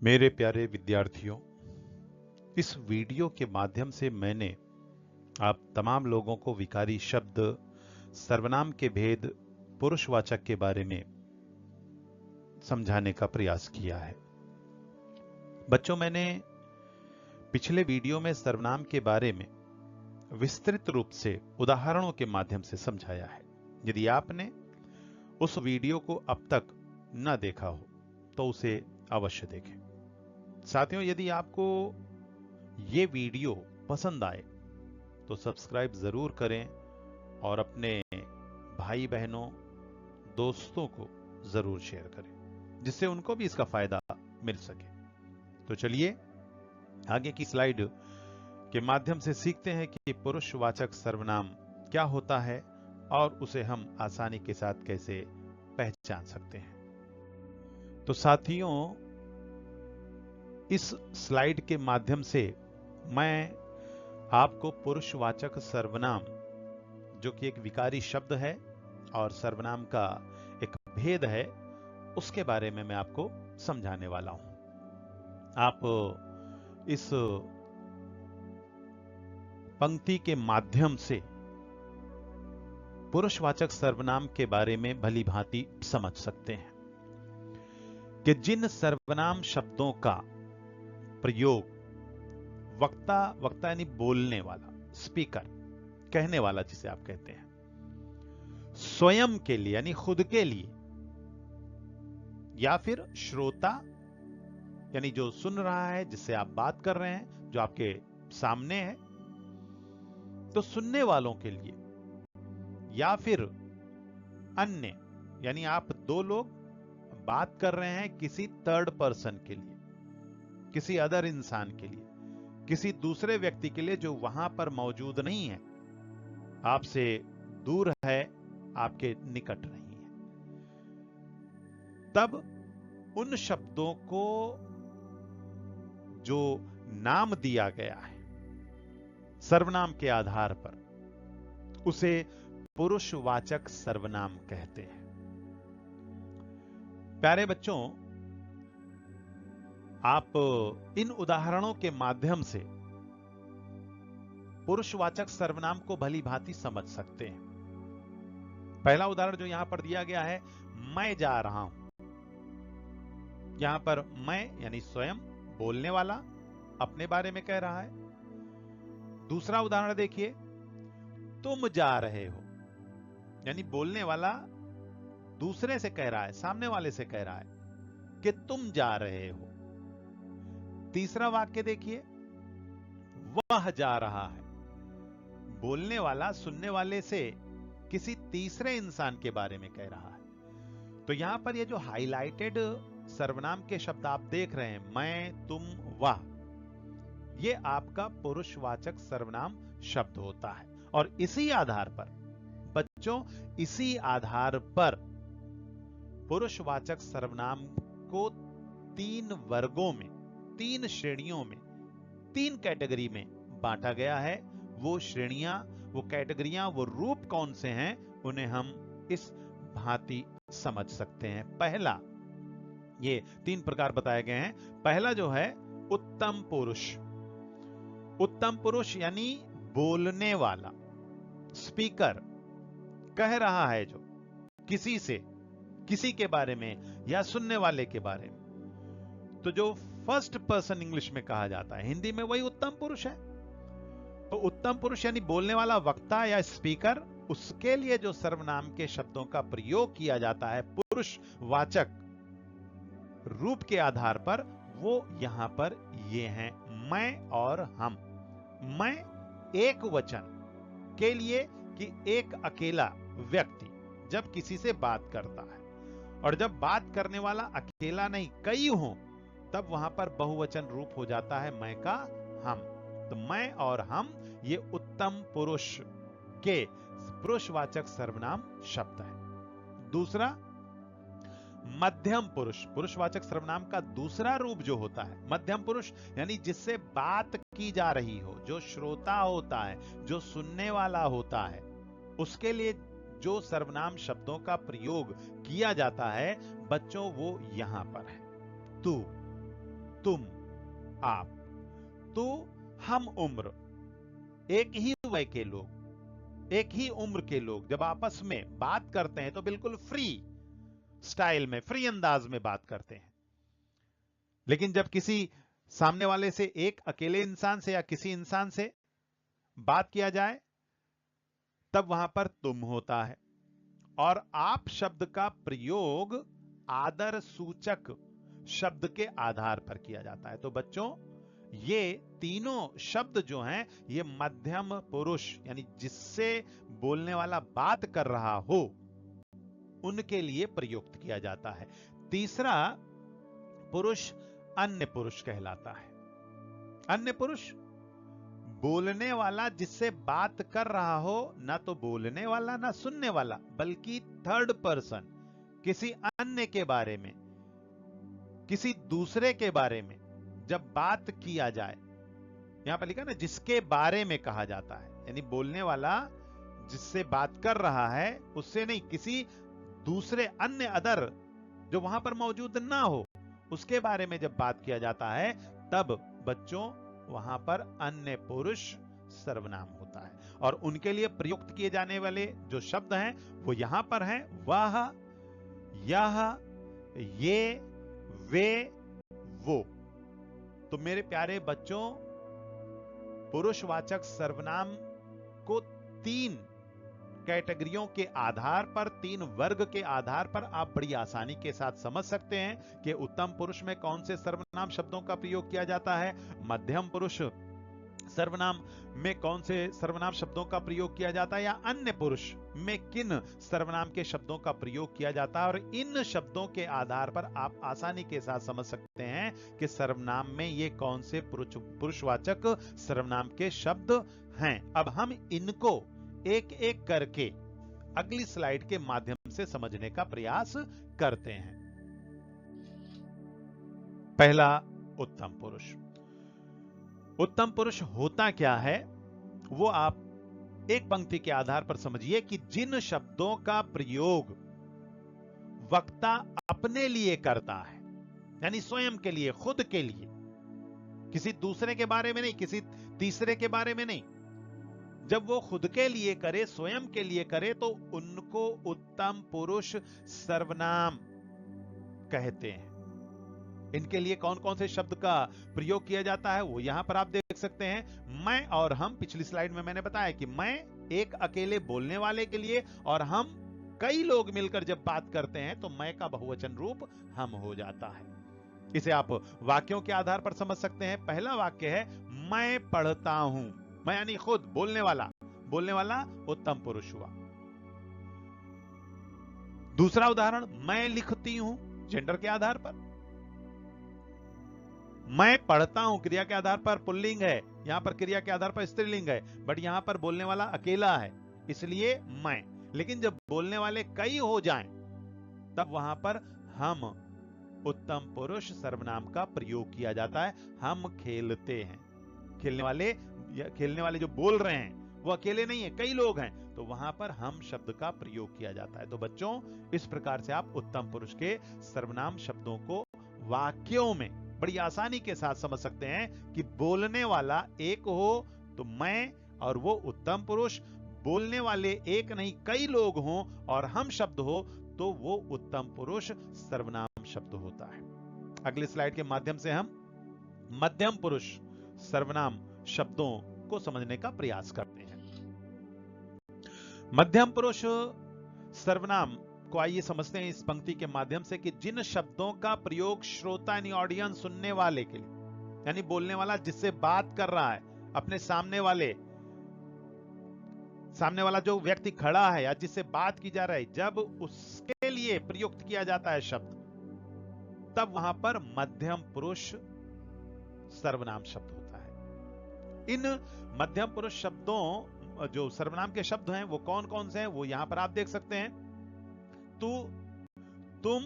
मेरे प्यारे विद्यार्थियों, इस वीडियो के माध्यम से मैंने आप तमाम लोगों को विकारी शब्द, सर्वनाम के भेद, पुरुषवाचक के बारे में समझाने का प्रयास किया है। बच्चों, मैंने पिछले वीडियो में सर्वनाम के बारे में विस्तृत रूप से उदाहरणों के माध्यम से समझाया है। यदि आपने उस वीडियो को अब तक न देखा हो तो उसे अवश्य देखें। साथियों, यदि आपको ये वीडियो पसंद आए तो सब्सक्राइब जरूर करें और अपने भाई बहनों, दोस्तों को जरूर शेयर करें, जिससे उनको भी इसका फायदा मिल सके। तो चलिए आगे की स्लाइड के माध्यम से सीखते हैं कि पुरुषवाचक सर्वनाम क्या होता है और उसे हम आसानी के साथ कैसे पहचान सकते हैं। तो साथियों, इस स्लाइड के माध्यम से मैं आपको पुरुषवाचक सर्वनाम, जो कि एक विकारी शब्द है और सर्वनाम का एक भेद है, उसके बारे में मैं आपको समझाने वाला हूं। आप इस पंक्ति के माध्यम से पुरुषवाचक सर्वनाम के बारे में भली भांति समझ सकते हैं कि जिन सर्वनाम शब्दों का प्रयोग वक्ता यानी बोलने वाला, स्पीकर, कहने वाला जिसे आप कहते हैं, स्वयं के लिए यानी खुद के लिए, या फिर श्रोता यानी जो सुन रहा है, जिससे आप बात कर रहे हैं, जो आपके सामने है, तो सुनने वालों के लिए, या फिर अन्य यानी आप दो लोग बात कर रहे हैं किसी थर्ड पर्सन के लिए, किसी अदर इंसान के लिए, किसी दूसरे व्यक्ति के लिए जो वहां पर मौजूद नहीं है, आपसे दूर है, आपके निकट नहीं है, तब उन शब्दों को जो नाम दिया गया है सर्वनाम के आधार पर, उसे पुरुषवाचक सर्वनाम कहते हैं। प्यारे बच्चों, आप इन उदाहरणों के माध्यम से पुरुषवाचक सर्वनाम को भली भांति समझ सकते हैं। पहला उदाहरण जो यहां पर दिया गया है, मैं जा रहा हूं। यहां पर मैं यानी स्वयं, बोलने वाला, अपने बारे में कह रहा है। दूसरा उदाहरण देखिए, तुम जा रहे हो, यानी बोलने वाला दूसरे से कह रहा है, सामने वाले से कह रहा है कि तुम जा रहे हो। तीसरा वाक्य देखिए, वह जा रहा है, बोलने वाला सुनने वाले से किसी तीसरे इंसान के बारे में कह रहा है। तो यहां पर ये जो हाईलाइटेड सर्वनाम के शब्द आप देख रहे हैं, मैं, तुम, वह, ये आपका पुरुषवाचक सर्वनाम शब्द होता है। और इसी आधार पर बच्चों, इसी आधार पर पुरुषवाचक सर्वनाम को 3 वर्गों में, 3 श्रेणियों में, 3 कैटेगरी में बांटा गया है। वो श्रेणियां, वो कैटेगरियां, वो रूप कौन से हैं, उन्हें हम इस भांति समझ सकते हैं। पहला, ये 3 प्रकार बताए गए हैं। पहला जो है उत्तम पुरुष। उत्तम पुरुष यानी बोलने वाला, स्पीकर, कह रहा है जो किसी से, किसी के बारे में या सुनने वाले के बारे में, तो जो फर्स्ट पर्सन इंग्लिश में कहा जाता है, हिंदी में वही उत्तम पुरुष है। तो उत्तम पुरुष यानी बोलने वाला वक्ता या स्पीकर, उसके लिए जो सर्वनाम के शब्दों का प्रयोग किया जाता है पुरुषवाचक रूप के आधार पर, वो यहां पर ये हैं, मैं और हम। मैं एक वचन के लिए कि एक अकेला व्यक्ति जब किसी से बात करता है, और जब बात करने वाला अकेला नहीं, कई हों, तब वहां पर बहुवचन रूप हो जाता है मैं का हम। तो मैं और हम, ये उत्तम पुरुष के पुरुषवाचक सर्वनाम शब्द है। दूसरा, मध्यम पुरुष। पुरुषवाचक सर्वनाम का दूसरा रूप जो होता है मध्यम पुरुष, यानी जिससे बात की जा रही हो, जो श्रोता होता है, जो सुनने वाला होता है, उसके लिए जो सर्वनाम शब्दों का प्रयोग किया जाता है बच्चों, वो यहां पर है। तू, तुम, आप। तो हम उम्र, एक ही वय के लोग, एक ही उम्र के लोग जब आपस में बात करते हैं तो बिल्कुल फ्री स्टाइल में, फ्री अंदाज में बात करते हैं। लेकिन जब किसी सामने वाले से, एक अकेले इंसान से या किसी इंसान से बात किया जाए, तब वहां पर तुम होता है। और आप शब्द का प्रयोग आदर सूचक शब्द के आधार पर किया जाता है। तो बच्चों, ये तीनों शब्द जो हैं, ये मध्यम पुरुष यानी जिससे बोलने वाला बात कर रहा हो उनके लिए प्रयुक्त किया जाता है। तीसरा पुरुष अन्य पुरुष कहलाता है। अन्य पुरुष बोलने वाला जिससे बात कर रहा हो, ना तो बोलने वाला ना सुनने वाला, बल्कि थर्ड पर्सन, किसी अन्य के बारे में, किसी दूसरे के बारे में जब बात किया जाए, यहां पर लिखा ना जिसके बारे में कहा जाता है, यानी बोलने वाला जिससे बात कर रहा है उससे नहीं, किसी दूसरे अन्य अदर जो वहां पर मौजूद ना हो उसके बारे में जब बात किया जाता है, तब बच्चों वहां पर अन्य पुरुष सर्वनाम होता है। और उनके लिए प्रयुक्त किए जाने वाले जो शब्द हैं वो यहां पर हैं, वह, यह, ये, वे, वो। तो मेरे प्यारे बच्चों, पुरुषवाचक सर्वनाम को तीन कैटेगरियों के आधार पर, तीन वर्ग के आधार पर आप बड़ी आसानी के साथ समझ सकते हैं कि उत्तम पुरुष में कौन से सर्वनाम शब्दों का प्रयोग किया जाता है, मध्यम पुरुष सर्वनाम में कौन से सर्वनाम शब्दों का प्रयोग किया जाता है, या अन्य पुरुष में किन सर्वनाम के शब्दों का प्रयोग किया जाता है। और इन शब्दों के आधार पर आप आसानी के साथ समझ सकते हैं कि सर्वनाम में ये कौन से पुरुषवाचक सर्वनाम के शब्द हैं। अब हम इनको एक एक करके अगली स्लाइड के माध्यम से समझने का प्रयास करते हैं। पहला, उत्तम पुरुष। उत्तम पुरुष होता क्या है वो आप एक पंक्ति के आधार पर समझिए कि जिन शब्दों का प्रयोग वक्ता अपने लिए करता है, यानी स्वयं के लिए, खुद के लिए, किसी दूसरे के बारे में नहीं, किसी तीसरे के बारे में नहीं, जब वो खुद के लिए करे, स्वयं के लिए करे, तो उनको उत्तम पुरुष सर्वनाम कहते हैं। इनके लिए कौन कौन से शब्द का प्रयोग किया जाता है वो यहां पर आप देख सकते हैं। मैं और हम, पिछली स्लाइड में मैंने बताया कि मैं एक अकेले बोलने वाले के लिए, और हम कई लोग मिलकर जब बात करते हैं तो मैं का बहुवचन रूप हम हो जाता है। इसे आप वाक्यों के आधार पर समझ सकते हैं। पहला वाक्य है मैं पढ़ता हूं, मैं यानी खुद, बोलने वाला उत्तम पुरुष हुआ। दूसरा उदाहरण, मैं लिखती हूं, जेंडर के आधार पर। मैं पढ़ता हूं क्रिया के आधार पर पुल्लिंग है, यहां पर क्रिया के आधार पर स्त्रीलिंग है, बट यहां पर बोलने वाला अकेला है, इसलिए मैं। लेकिन जब बोलने वाले कई हो जाएं, तब वहां पर हम, उत्तम पुरुष सर्वनाम का प्रयोग किया जाता है। हम खेलते हैं, खेलने वाले जो बोल रहे हैं वो अकेले नहीं है, कई लोग हैं, तो वहां पर हम शब्द का प्रयोग किया जाता है। तो बच्चों, इस प्रकार से आप उत्तम पुरुष के सर्वनाम शब्दों को वाक्यों में बड़ी आसानी के साथ समझ सकते हैं कि बोलने वाला एक हो तो मैं और वो उत्तम पुरुष, बोलने वाले एक नहीं कई लोग हों और हम शब्द हो तो वो उत्तम पुरुष सर्वनाम शब्द होता है। अगली स्लाइड के माध्यम से हम मध्यम पुरुष सर्वनाम शब्दों को समझने का प्रयास करते हैं। मध्यम पुरुष सर्वनाम को आइए समझते हैं इस पंक्ति के माध्यम से कि जिन शब्दों का प्रयोग श्रोता यानी ऑडियंस, सुनने वाले के लिए, यानी बोलने वाला जिससे बात कर रहा है, अपने सामने वाला जो व्यक्ति खड़ा है या जिससे बात की जा रही है, जब उसके लिए प्रयुक्त किया जाता है शब्द, तब वहां पर मध्यम पुरुष सर्वनाम शब्द होता है। इन मध्यम पुरुष शब्दों, जो सर्वनाम के शब्द हैं, वो कौन कौन से हैं वो यहां पर आप देख सकते हैं। तू, तुम,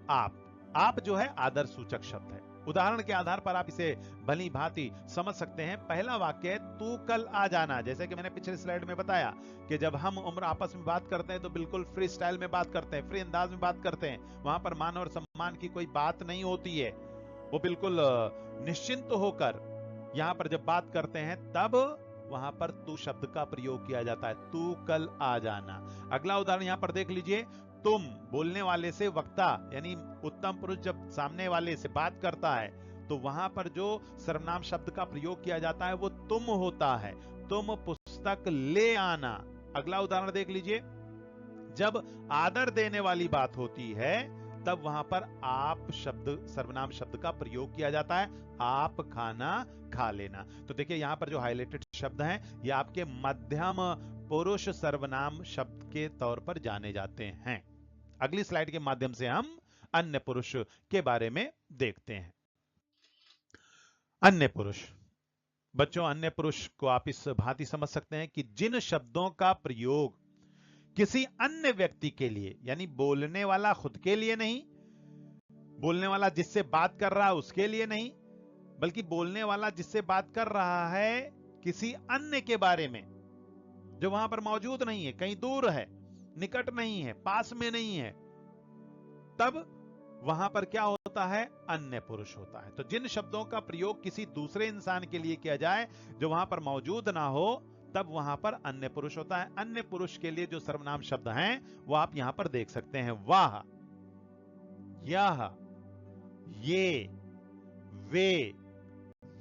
आप जो है आदर सूचक शब्द है। उदाहरण के आधार पर आप इसे भली भांति समझ सकते हैं। पहला वाक्य है तू कल आ जाना। जैसे कि मैंने पिछले स्लाइड में बताया कि जब हम उम्र आपस में बात करते हैं तो बिल्कुल फ्री स्टाइल में बात करते हैं, फ्री अंदाज में बात करते हैं, वहां पर मान और सम्मान की कोई बात नहीं होती है। वो बिल्कुल निश्चिंत होकर यहां पर जब बात करते हैं तब वहां पर तू शब्द का प्रयोग किया जाता है, तू कल आ जाना। अगला उदाहरण यहां पर देख लीजिए, तुम बोलने वाले से वक्ता यानी उत्तम पुरुष जब सामने वाले से बात करता है तो वहां पर जो सर्वनाम शब्द का प्रयोग किया जाता है वो तुम होता है, तुम पुस्तक ले आना। अगला उदाहरण देख लीजिए, जब आदर देने वाली बात होती है तब वहां पर आप शब्द सर्वनाम शब्द का प्रयोग किया जाता है, आप खाना खा लेना। तो देखिए यहां पर जो हाईलाइटेड शब्द हैं ये आपके मध्यम पुरुष सर्वनाम शब्द के तौर पर जाने जाते हैं। अगली स्लाइड के माध्यम से हम अन्य पुरुष के बारे में देखते हैं। अन्य पुरुष, बच्चों अन्य पुरुष को आप इस भांति समझ सकते हैं कि जिन शब्दों का प्रयोग किसी अन्य व्यक्ति के लिए, यानी बोलने वाला खुद के लिए नहीं, बोलने वाला जिससे बात कर रहा है उसके लिए नहीं, बल्कि बोलने वाला जिससे बात कर रहा है किसी अन्य के बारे में जो वहां पर मौजूद नहीं है, कहीं दूर है, निकट नहीं है, पास में नहीं है, तब वहां पर क्या होता है, अन्य पुरुष होता है। तो जिन शब्दों का प्रयोग किसी दूसरे इंसान के लिए किया जाए जो वहां पर मौजूद ना हो तब वहां पर अन्य पुरुष होता है। अन्य पुरुष के लिए जो सर्वनाम शब्द हैं वो आप यहां पर देख सकते हैं, वाह, यह, ये, वे,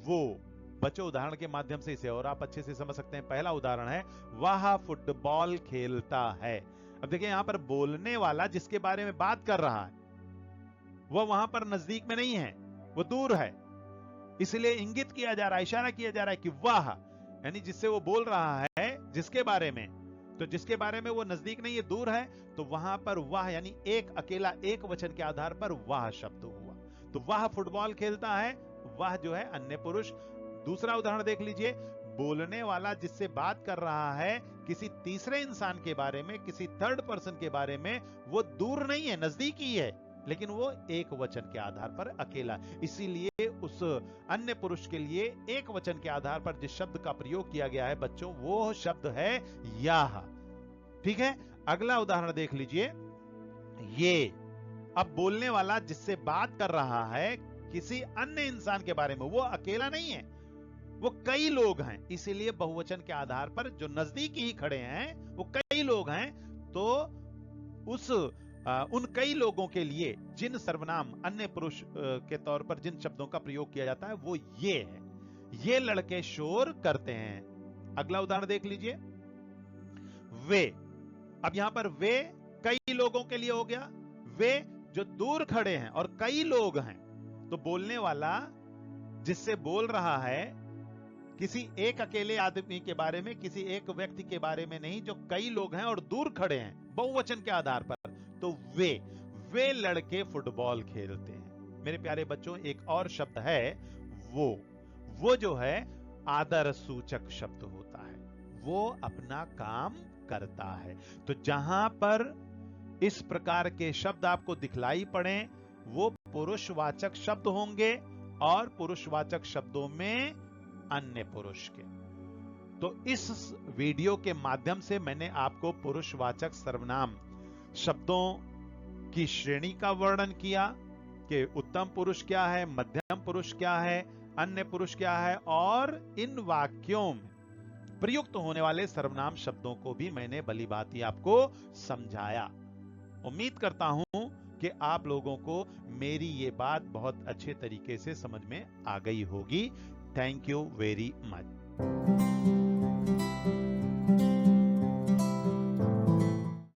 वो। बच्चों उदाहरण के माध्यम से इसे और आप अच्छे से समझ सकते हैं। पहला उदाहरण है, वह फुटबॉल खेलता है। अब देखिए यहां पर बोलने वाला जिसके बारे में बात कर रहा है वह वहां पर नजदीक में नहीं है, वो दूर है, इसलिए इंगित किया जा रहा है, इशारा किया जा रहा है कि वह, यानी जिससे वो बोल रहा है जिसके बारे में, तो जिसके बारे में वो नजदीक नहीं है, दूर है, तो वहां पर वह यानी एक अकेला एक वचन के आधार पर वह शब्द हुआ। तो वह फुटबॉल खेलता है, वह जो है अन्य पुरुष। दूसरा उदाहरण देख लीजिए, बोलने वाला जिससे बात कर रहा है किसी तीसरे इंसान के बारे में, किसी थर्ड पर्सन के बारे में, वो दूर नहीं है, नजदीक ही है, लेकिन वो एक वचन के आधार पर अकेला, इसीलिए उस अन्य पुरुष के लिए एक वचन के आधार पर जिस शब्द का प्रयोग किया गया है बच्चों वो शब्द है याह। ठीक है, अगला उदाहरण देख लीजिए, ये। अब बोलने वाला जिससे बात कर रहा है किसी अन्य इंसान के बारे में, वो अकेला नहीं है, वो कई लोग हैं, इसीलिए बहुवचन के आधार पर जो नजदीक ही खड़े हैं वो कई लोग हैं, तो उस उन कई लोगों के लिए जिन सर्वनाम अन्य पुरुष के तौर पर जिन शब्दों का प्रयोग किया जाता है वो ये है, ये लड़के शोर करते हैं। अगला उदाहरण देख लीजिए, वे। अब यहां पर वे कई लोगों के लिए हो गया, वे जो दूर खड़े हैं और कई लोग हैं, तो बोलने वाला जिससे बोल रहा है किसी एक अकेले आदमी के बारे में, किसी एक व्यक्ति के बारे में नहीं, जो कई लोग हैं और दूर खड़े हैं बहुवचन के आधार पर, तो वे लड़के फुटबॉल खेलते हैं। मेरे प्यारे बच्चों एक और शब्द है वो जो है आदर सूचक शब्द होता है, वो अपना काम करता है। तो जहां पर इस प्रकार के शब्द आपको दिखलाई पड़े वो पुरुषवाचक शब्द होंगे और पुरुषवाचक शब्दों में अन्य पुरुष के। तो इस वीडियो के माध्यम से मैंने आपको पुरुषवाचक सर्वनाम शब्दों की श्रेणी का वर्णन किया कि उत्तम पुरुष क्या है, मध्यम पुरुष क्या है, अन्य पुरुष क्या है, और इन वाक्यों में प्रयुक्त होने वाले सर्वनाम शब्दों को भी मैंने भली भांति आपको समझाया। उम्मीद करता हूं कि आप लोगों को मेरी ये बात बहुत अच्छे तरीके से समझ में आ गई होगी। Thank you very much.